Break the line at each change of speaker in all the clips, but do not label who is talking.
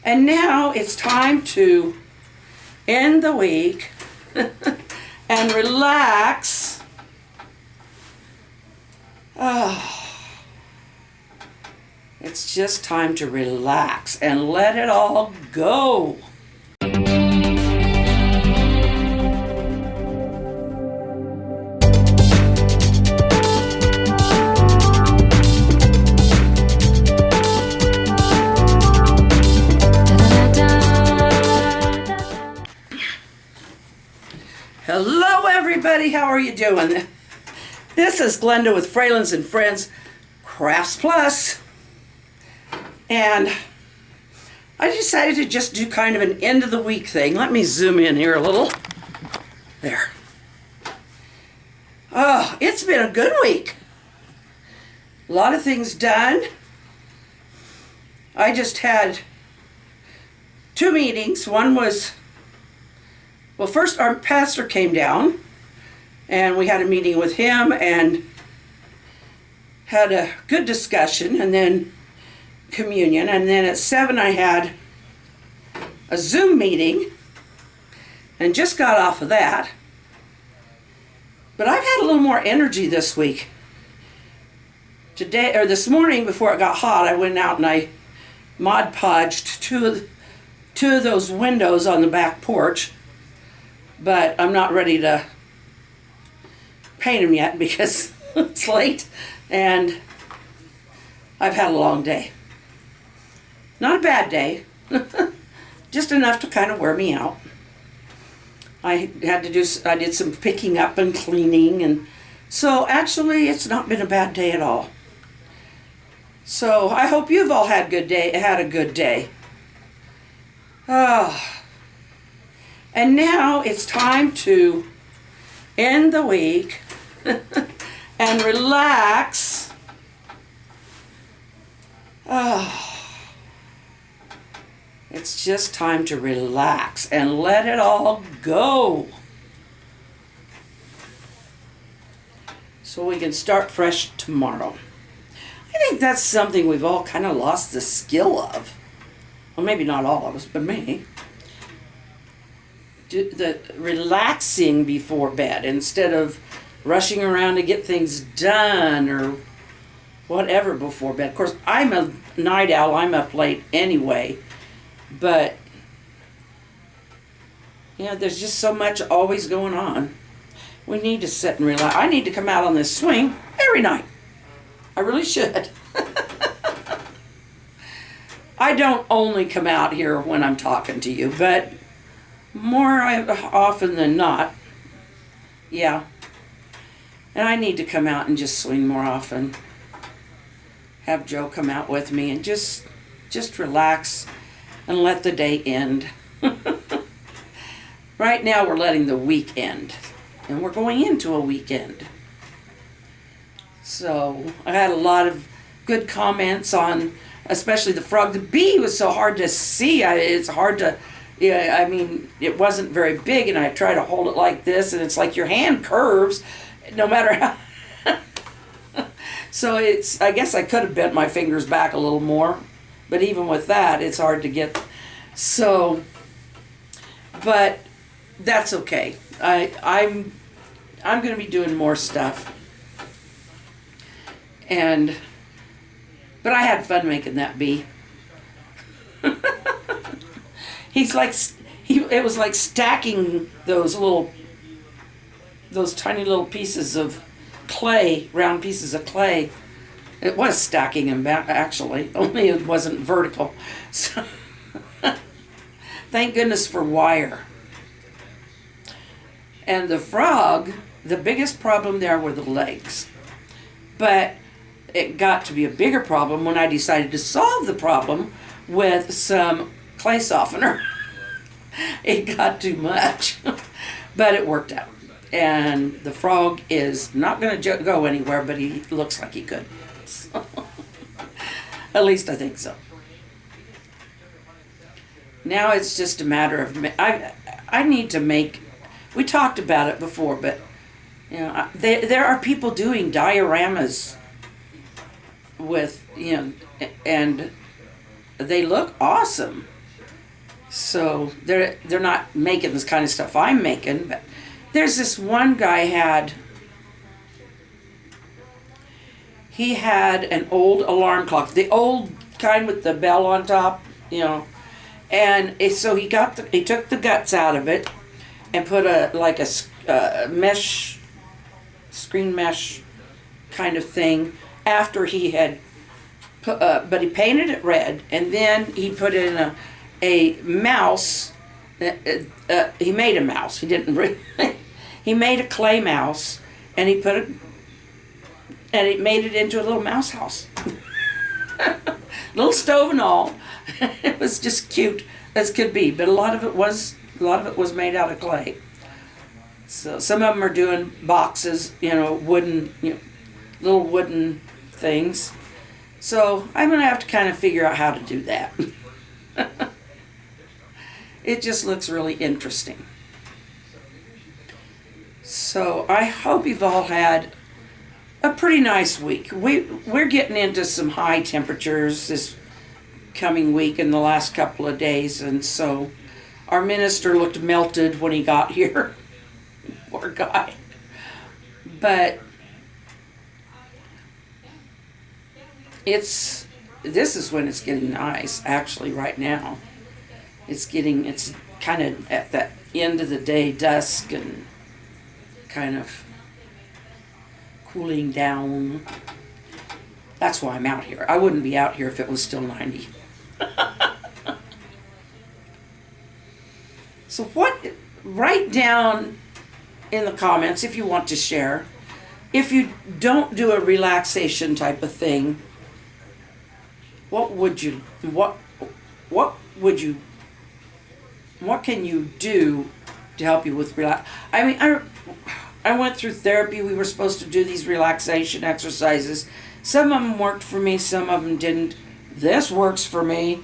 And now it's time to end the week and relax. Oh, it's just time to relax and let it all go. Hello everybody, how are you doing? This is Glenda with Fralins and Friends Crafts Plus, and I decided to just do kind of an end of the week thing. Let me zoom in here a little. There. Oh, it's been a good week. A lot of things done. I just had 2 meetings. One was, well, first our pastor came down and we had a meeting with him and had a good discussion, and then communion, and then at 7 I had a Zoom meeting and just got off of that. But I've had a little more energy this week. Today, or this morning before it got hot, I went out and I Mod Podged two of those windows on the back porch. But I'm not ready to paint them yet because it's late and I've had a long day. Not a bad day, just enough to kind of wear me out. I did some picking up and cleaning, and so actually it's not been a bad day at all. So I hope you've all had a good day. Oh. And now it's time to end the week and relax. Oh, it's just time to relax and let it all go. So we can start fresh tomorrow. I think that's something we've all kind of lost the skill of. Well, maybe not all of us, but me. The relaxing before bed instead of rushing around to get things done or whatever before bed. Of course, I'm a night owl. I'm up late anyway. But, yeah, there's just so much always going on. We need to sit and relax. I need to come out on this swing every night. I really should. I don't only come out here when I'm talking to you, but more often than not, yeah. And I need to come out and just swing more often. Have Joe come out with me and just relax and let the day end. Right now we're letting the week end, and we're going into a weekend. So I had a lot of good comments on, especially the frog. The bee was so hard to see. It's hard to, yeah, I mean, it wasn't very big, and I try to hold it like this, and it's like your hand curves no matter how. So I guess I could have bent my fingers back a little more, but even with that, it's hard to get. So, but that's okay. I'm going to be doing more stuff, but I had fun making that bee. It was like stacking those tiny little pieces of clay, round pieces of clay. It was stacking them actually, only it wasn't vertical. So thank goodness for wire. And the frog, the biggest problem there were the legs. But it got to be a bigger problem when I decided to solve the problem with some clay softener. It got too much, but it worked out. And the frog is not going to go anywhere, but he looks like he could. So, at least I think so. Now it's just a matter of, I need to make, we talked about it before, but you know, there are people doing dioramas with, you know, and they look awesome. So they're not making this kind of stuff I'm making, but there's this one guy he had an old alarm clock, the old kind with the bell on top, and so he took the guts out of it and put a mesh, screen mesh kind of thing after he had but he painted it red, and then he put in a mouse. He made a mouse. He didn't really. He made a clay mouse, and he it made it into a little mouse house. Little stove and all. It was just cute as could be, but a lot of it was made out of clay. So some of them are doing boxes, wooden, little wooden things. So I'm gonna have to kind of figure out how to do that. It just looks really interesting. So I hope you've all had a pretty nice week. We're getting into some high temperatures this coming week in the last couple of days, and so our minister looked melted when he got here. Poor guy. But this is when it's getting nice, actually, right now. It's kind of at the end of the day, dusk, and kind of cooling down. That's why I'm out here. I wouldn't be out here if it was still 90. So write down in the comments if you want to share. If you don't do a relaxation type of thing, what can you do to help you with relax? I mean, I went through therapy. We were supposed to do these relaxation exercises. Some of them worked for me, some of them didn't. This works for me.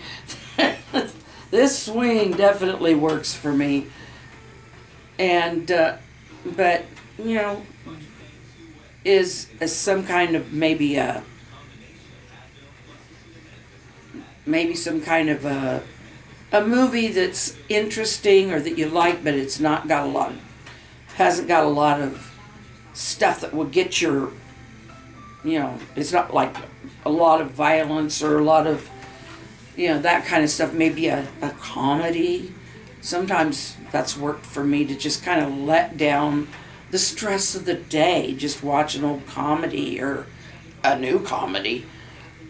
This swing definitely works for me. And, but, is some kind of maybe some kind of a movie that's interesting or that you like, but it's not got hasn't got a lot of stuff that will get your, it's not like a lot of violence or a lot of, that kind of stuff. Maybe a comedy. Sometimes that's worked for me to just kind of let down the stress of the day. Just watch an old comedy or a new comedy.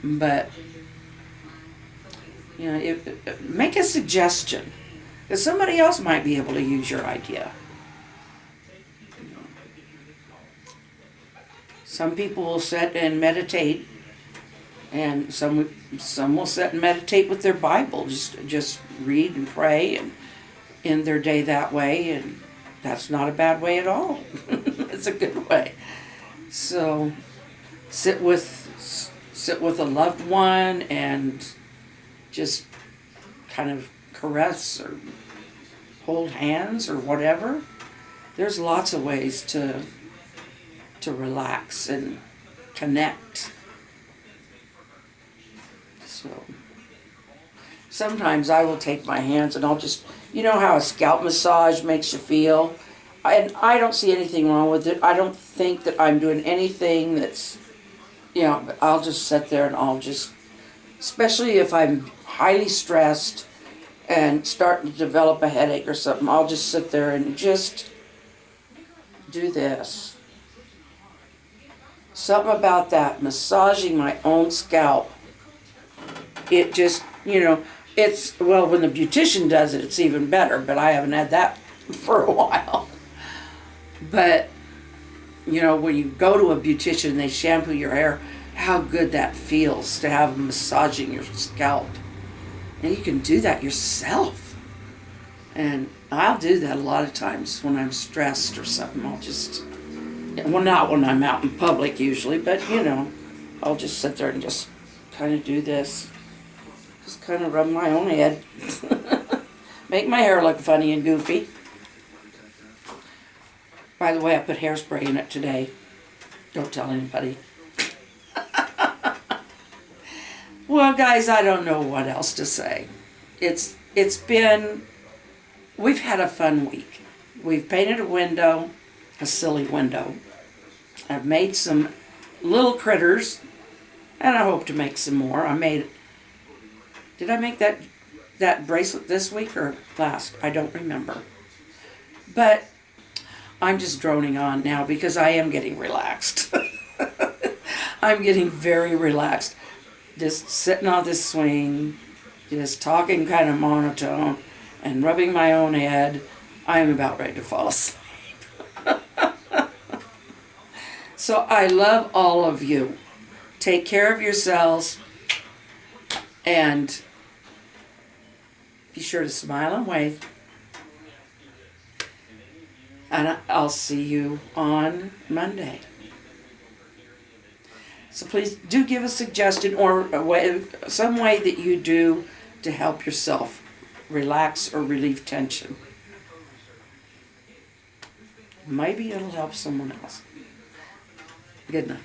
But, make a suggestion, because somebody else might be able to use your idea. Some people will sit and meditate, and some will sit and meditate with their Bible, just read and pray and end their day that way, and that's not a bad way at all. It's a good way. So sit with a loved one and just kind of caress or hold hands or whatever. There's lots of ways to relax and connect. So sometimes I will take my hands and I'll just, how a scalp massage makes you feel. And I don't see anything wrong with it. I don't think that I'm doing anything that's, but I'll just sit there and I'll just, especially if I'm highly stressed and starting to develop a headache or something, I'll just sit there and just do this. Something about that, massaging my own scalp. It just, it's, well, when the beautician does it, it's even better, but I haven't had that for a while. But, when you go to a beautician and they shampoo your hair, how good that feels to have them massaging your scalp. And you can do that yourself. And I'll do that a lot of times when I'm stressed or something. I'll just, well, not when I'm out in public usually, but, I'll just sit there and just kind of do this. Just kind of rub my own head. Make my hair look funny and goofy. By the way, I put hairspray in it today. Don't tell anybody. Well, guys, I don't know what else to say. It's we've had a fun week. We've painted a window, a silly window. I've made some little critters, and I hope to make some more. Did I make that bracelet this week or last? I don't remember. But I'm just droning on now because I am getting relaxed. I'm getting very relaxed. Just sitting on this swing, just talking kind of monotone and rubbing my own head. I am about ready to fall asleep. So I love all of you. Take care of yourselves and be sure to smile and wave. And I'll see you on Monday. So please do give a suggestion or some way that you do to help yourself relax or relieve tension. Maybe it'll help someone else. Good night.